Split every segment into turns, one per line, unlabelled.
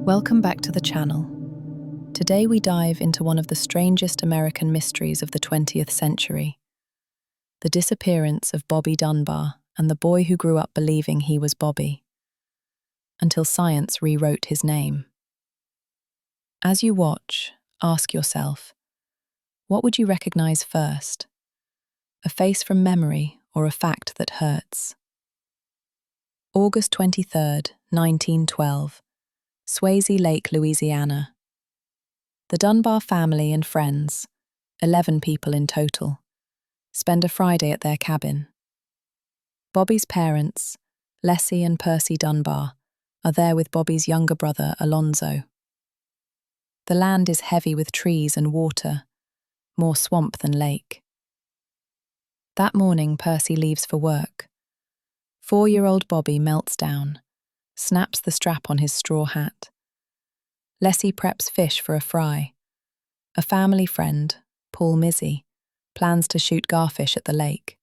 Welcome back to the channel. Today we dive into one of the strangest American mysteries of the 20th century, the disappearance of Bobby Dunbar and the boy who grew up believing he was Bobby, until science rewrote his name. As you watch, ask yourself, what would you recognize first? A face from memory or a fact that hurts? August 23rd, 1912. Swayze Lake, Louisiana. The Dunbar family and friends, 11 people in total, spend a Friday at their cabin. Bobby's parents, Leslie and Percy Dunbar, are there with Bobby's younger brother, Alonzo. The land is heavy with trees and water, more swamp than lake. That morning, Percy leaves for work. 4-year-old Bobby melts down, snaps the strap on his straw hat. Leslie preps fish for a fry. A family friend, Paul Mizzy, plans to shoot garfish at the lake.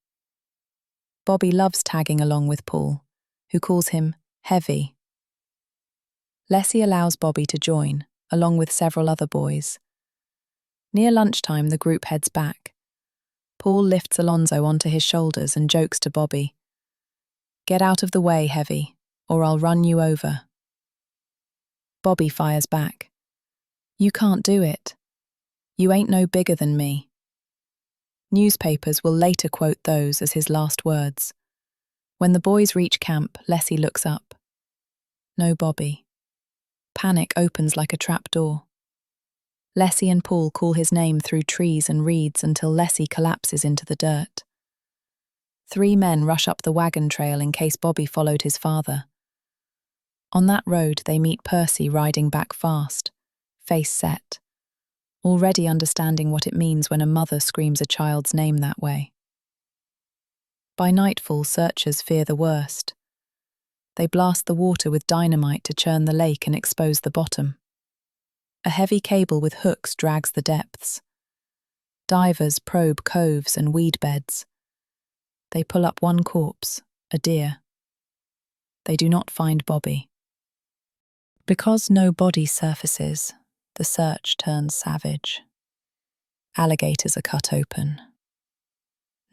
Bobby loves tagging along with Paul, who calls him Heavy. Leslie allows Bobby to join, along with several other boys. Near lunchtime, the group heads back. Paul lifts Alonzo onto his shoulders and jokes to Bobby, "Get out of the way, Heavy, or I'll run you over." Bobby fires back, "You can't do it. You ain't no bigger than me." Newspapers will later quote those as his last words. When the boys reach camp, Leslie looks up. No Bobby. Panic opens like a trap door. Leslie and Paul call his name through trees and reeds until Leslie collapses into the dirt. 3 men rush up the wagon trail in case Bobby followed his father. On that road, they meet Percy riding back fast, face set, already understanding what it means when a mother screams a child's name that way. By nightfall, searchers fear the worst. They blast the water with dynamite to churn the lake and expose the bottom. A heavy cable with hooks drags the depths. Divers probe coves and weed beds. They pull up one corpse, a deer. They do not find Bobby. Because no body surfaces, the search turns savage. Alligators are cut open.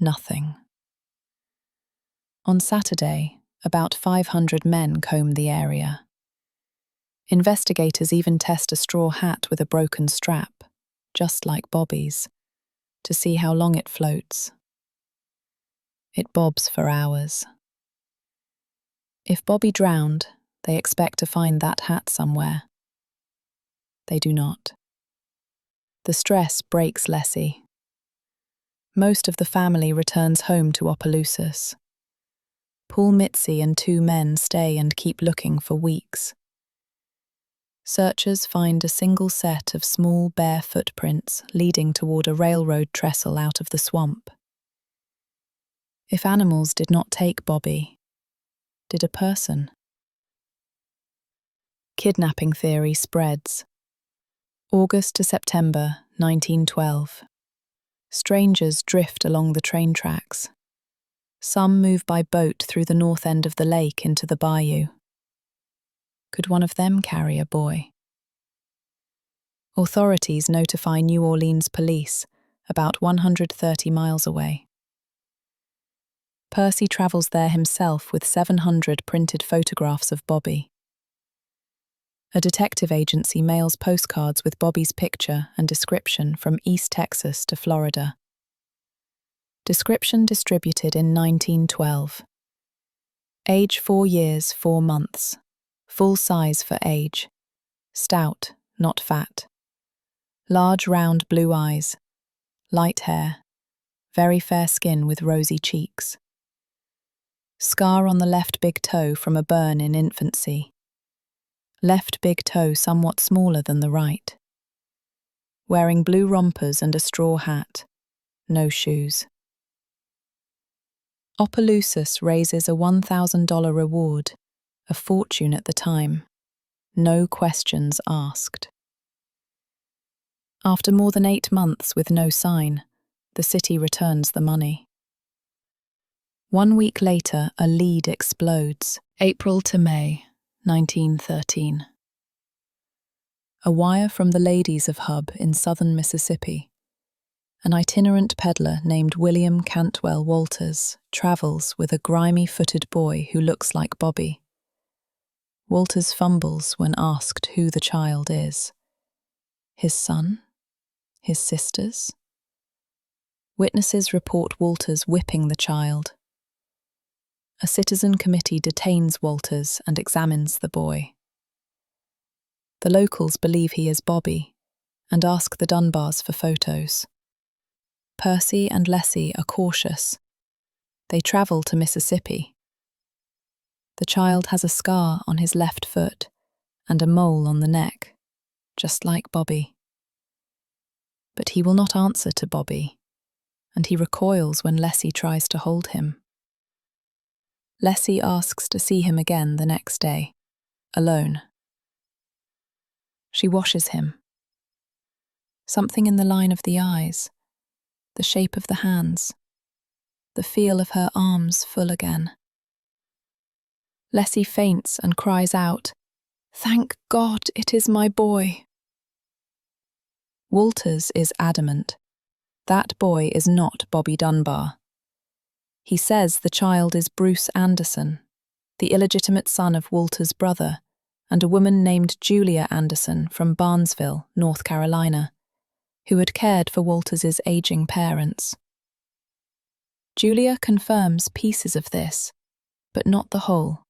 Nothing. On Saturday, about 500 men comb the area. Investigators even test a straw hat with a broken strap, just like Bobby's, to see how long it floats. It bobs for hours. If Bobby drowned, they expect to find that hat somewhere. They do not. The stress breaks Leslie. Most of the family returns home to Opelousas. Paul Mitzi and 2 men stay and keep looking for weeks. Searchers find a single set of small bare footprints leading toward a railroad trestle out of the swamp. If animals did not take Bobby, did a person? Kidnapping theory spreads. August to September 1912. Strangers drift along the train tracks. Some move by boat through the north end of the lake into the bayou. Could one of them carry a boy? Authorities notify New Orleans police, about 130 miles away. Percy travels there himself with 700 printed photographs of Bobby. A detective agency mails postcards with Bobby's picture and description from East Texas to Florida. Description distributed in 1912. Age 4 years, 4 months. Full size for age. Stout, not fat. Large round blue eyes. Light hair. Very fair skin with rosy cheeks. Scar on the left big toe from a burn in infancy. Left big toe somewhat smaller than the right. Wearing blue rompers and a straw hat. No shoes. Opelousas raises a $1,000 reward, a fortune at the time. No questions asked. After more than 8 months with no sign, the city returns the money. 1 week later, a lead explodes. April to May, 1913. A wire from the ladies of Hub in southern Mississippi. An itinerant peddler named William Cantwell Walters travels with a grimy-footed boy who looks like Bobby. Walters fumbles when asked who the child is. His son? His sister's? Witnesses report Walters whipping the child. A citizen committee detains Walters and examines the boy. The locals believe he is Bobby and ask the Dunbars for photos. Percy and Leslie are cautious. They travel to Mississippi. The child has a scar on his left foot and a mole on the neck, just like Bobby. But he will not answer to Bobby, and he recoils when Leslie tries to hold him. Leslie asks to see him again the next day, alone. She washes him. Something in the line of the eyes, the shape of the hands, the feel of her arms full again. Leslie faints and cries out, "Thank God it is my boy." Walters is adamant. That boy is not Bobby Dunbar. He says the child is Bruce Anderson, the illegitimate son of Walter's brother, and a woman named Julia Anderson from Barnesville, North Carolina, who had cared for Walters's aging parents. Julia confirms pieces of this, but not the whole.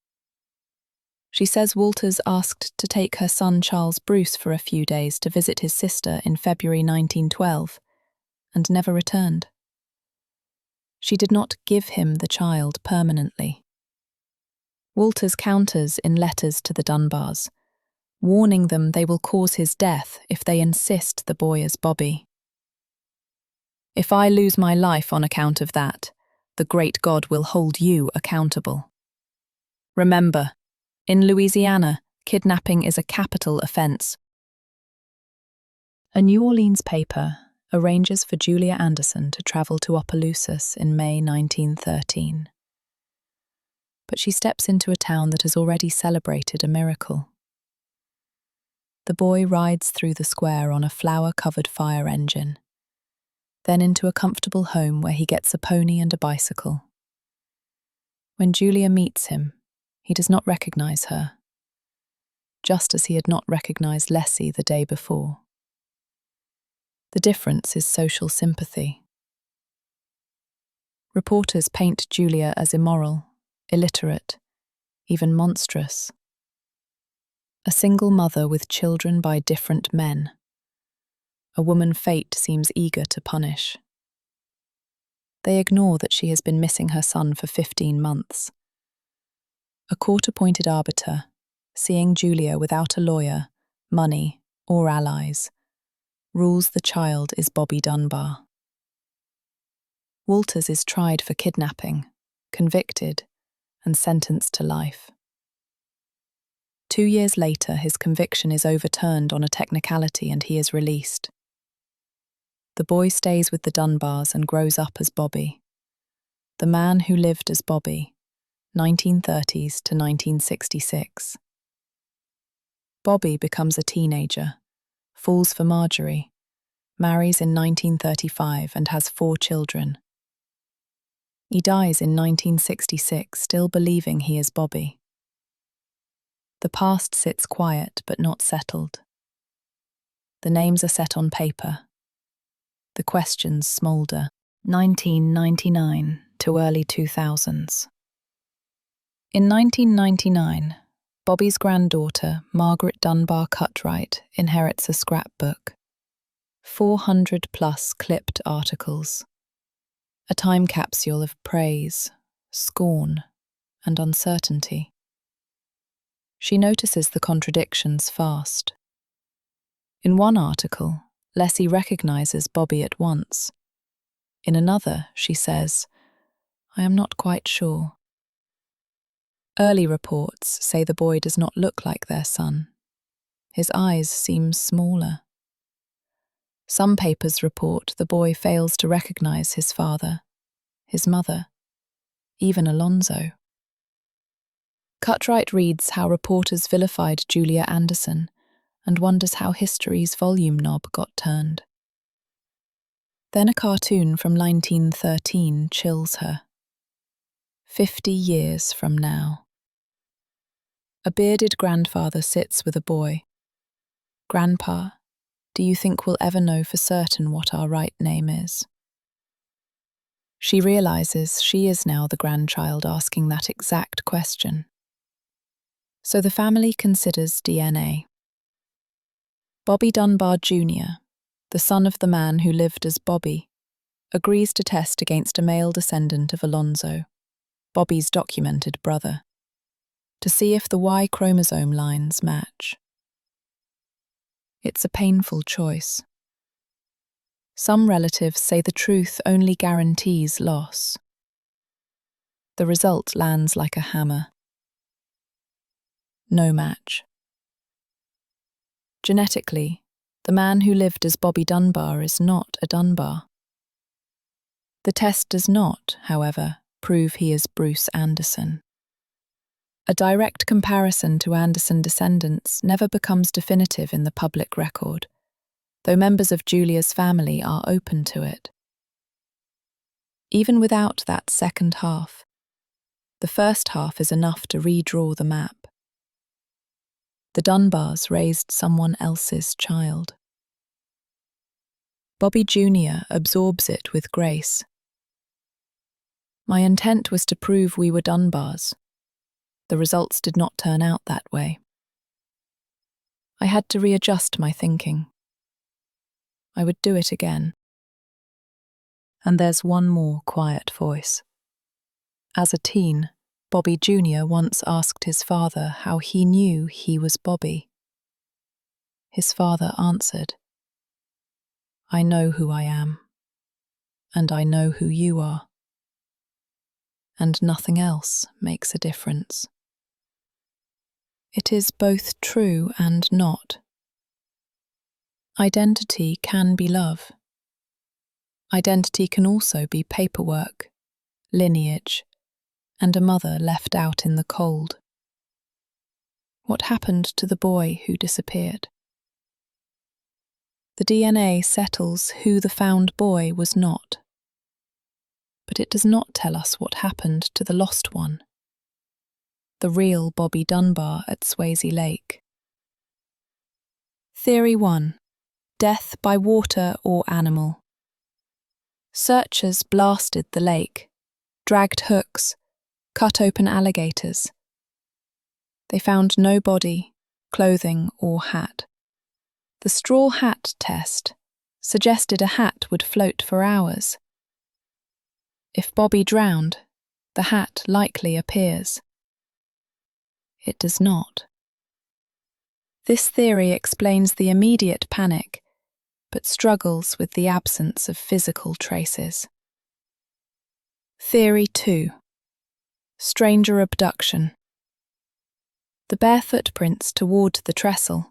She says Walters asked to take her son Charles Bruce for a few days to visit his sister in February 1912, and never returned. She did not give him the child permanently. Walters counters in letters to the Dunbars, warning them they will cause his death if they insist the boy is Bobby. "If I lose my life on account of that, the great God will hold you accountable. Remember, in Louisiana, kidnapping is a capital offense." A New Orleans paper arranges for Julia Anderson to travel to Opelousas in May 1913. But she steps into a town that has already celebrated a miracle. The boy rides through the square on a flower-covered fire engine, then into a comfortable home where he gets a pony and a bicycle. When Julia meets him, he does not recognize her, just as he had not recognized Leslie the day before. The difference is social sympathy. Reporters paint Julia as immoral, illiterate, even monstrous. A single mother with children by different men. A woman fate seems eager to punish. They ignore that she has been missing her son for 15 months. A court-appointed arbiter, seeing Julia without a lawyer, money, or allies, rules the child is Bobby Dunbar. Walters is tried for kidnapping, convicted, and sentenced to life. 2 years later, his conviction is overturned on a technicality and he is released. The boy stays with the Dunbars and grows up as Bobby, the man who lived as Bobby, 1930s to 1966. Bobby becomes a teenager, falls for Marjorie, marries in 1935 and has 4 children. He dies in 1966, still believing he is Bobby. The past sits quiet but not settled. The names are set on paper. The questions smoulder. 1999 to early 2000s. In 1999, Bobby's granddaughter, Margaret Dunbar Cutright, inherits a scrapbook. 400-plus clipped articles. A time capsule of praise, scorn, and uncertainty. She notices the contradictions fast. In one article, Leslie recognizes Bobby at once. In another, she says, "I am not quite sure." Early reports say the boy does not look like their son. His eyes seem smaller. Some papers report the boy fails to recognize his father, his mother, even Alonzo. Cutright reads how reporters vilified Julia Anderson and wonders how history's volume knob got turned. Then a cartoon from 1913 chills her. 50 years from now. A bearded grandfather sits with a boy. "Grandpa, do you think we'll ever know for certain what our right name is?" She realizes she is now the grandchild asking that exact question. So the family considers DNA. Bobby Dunbar Jr., the son of the man who lived as Bobby, agrees to test against a male descendant of Alonzo, Bobby's documented brother, to see if the Y chromosome lines match. It's a painful choice. Some relatives say the truth only guarantees loss. The result lands like a hammer. No match. Genetically, the man who lived as Bobby Dunbar is not a Dunbar. The test does not, however, prove he is Bruce Anderson. A direct comparison to Anderson descendants never becomes definitive in the public record, though members of Julia's family are open to it. Even without that second half, the first half is enough to redraw the map. The Dunbars raised someone else's child. Bobby Jr. absorbs it with grace. My intent was to prove we were Dunbars. The results did not turn out that way. I had to readjust my thinking. I would do it again. And there's one more quiet voice. As a teen, Bobby Jr. once asked his father how he knew he was Bobby. His father answered, "I know who I am, and I know who you are, and nothing else makes a difference." It is both true and not. Identity can be love. Identity can also be paperwork, lineage, and a mother left out in the cold. What happened to the boy who disappeared? The DNA settles who the found boy was not. But it does not tell us what happened to the lost one, the real Bobby Dunbar at Swayze Lake. Theory 1. Death by water or animal. Searchers blasted the lake, dragged hooks, cut open alligators. They found no body, clothing, or hat. The straw hat test suggested a hat would float for hours. If Bobby drowned, the hat likely appears. It does not. This theory explains the immediate panic, but struggles with the absence of physical traces. Theory 2. Stranger abduction. The bare footprints toward the trestle,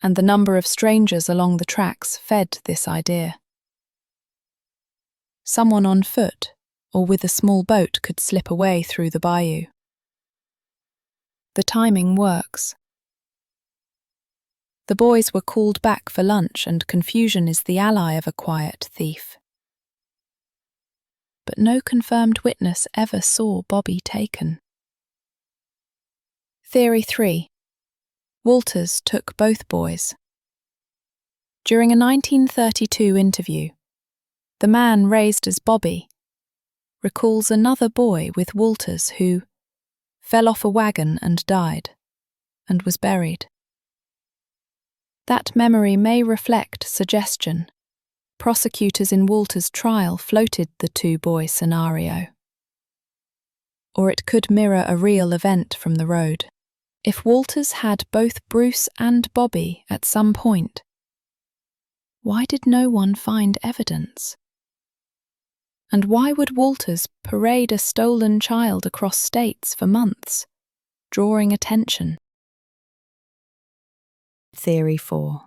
and the number of strangers along the tracks fed this idea. Someone on foot or with a small boat could slip away through the bayou. The timing works. The boys were called back for lunch, and confusion is the ally of a quiet thief. But no confirmed witness ever saw Bobby taken. Theory 3. Walters took both boys. During a 1932 interview, the man raised as Bobby recalls another boy with Walters who fell off a wagon and died, and was buried. That memory may reflect suggestion. Prosecutors in Walters' trial floated the two-boy scenario. Or it could mirror a real event from the road. If Walters had both Bruce and Bobby at some point, why did no one find evidence? And why would Walters parade a stolen child across states for months, drawing attention? Theory 4.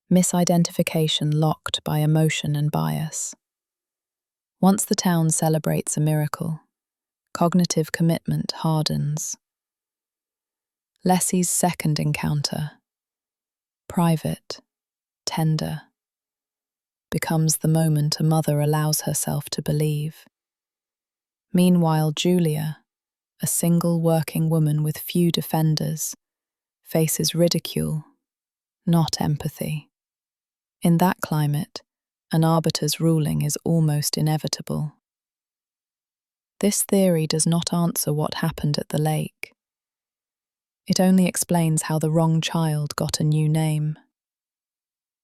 Misidentification locked by emotion and bias. Once the town celebrates a miracle, cognitive commitment hardens. Lessie's second encounter. private, tender, becomes the moment a mother allows herself to believe. Meanwhile, Julia, a single working woman with few defenders, faces ridicule, not empathy. In that climate, an arbiter's ruling is almost inevitable. This theory does not answer what happened at the lake. It only explains how the wrong child got a new name.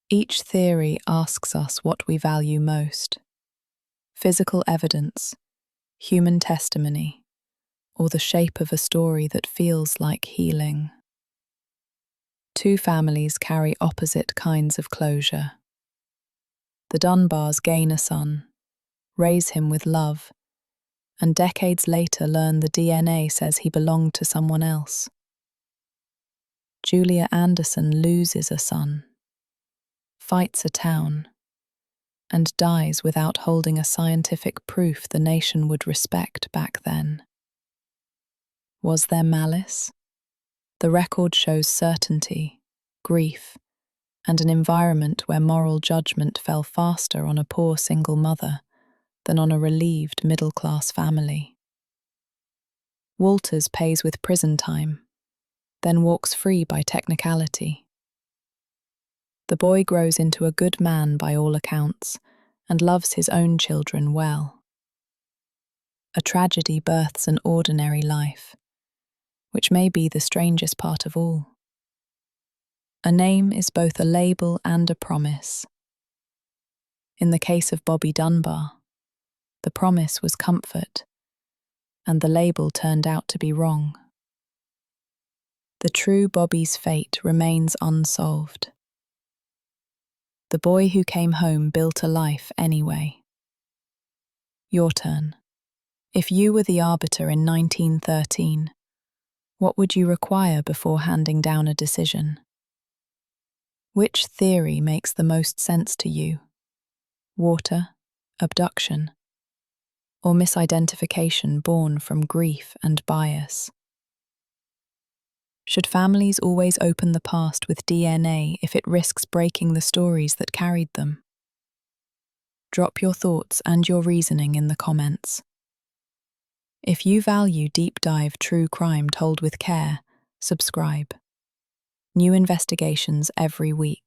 Each theory asks us what we value most: physical evidence, human testimony, or the shape of a story that feels like healing. Two families carry opposite kinds of closure. The Dunbars gain a son, raise him with love, and decades later learn the DNA says he belonged to someone else. Julia Anderson loses a son, fights a town, and dies without holding a scientific proof the nation would respect back then. Was there malice? The record shows certainty, grief, and an environment where moral judgment fell faster on a poor single mother than on a relieved middle-class family. Walters pays with prison time, then walks free by technicality. The boy grows into a good man by all accounts and loves his own children well. A tragedy births an ordinary life, which may be the strangest part of all. A name is both a label and a promise. In the case of Bobby Dunbar, the promise was comfort, and the label turned out to be wrong. The true Bobby's fate remains unsolved. The boy who came home built a life anyway. Your turn. If you were the arbiter in 1913, what would you require before handing down a decision? Which theory makes the most sense to you? Water, abduction, or misidentification born from grief and bias? Should families always open the past with DNA if it risks breaking the stories that carried them? Drop your thoughts and your reasoning in the comments. If you value deep dive true crime told with care, subscribe. New investigations every week.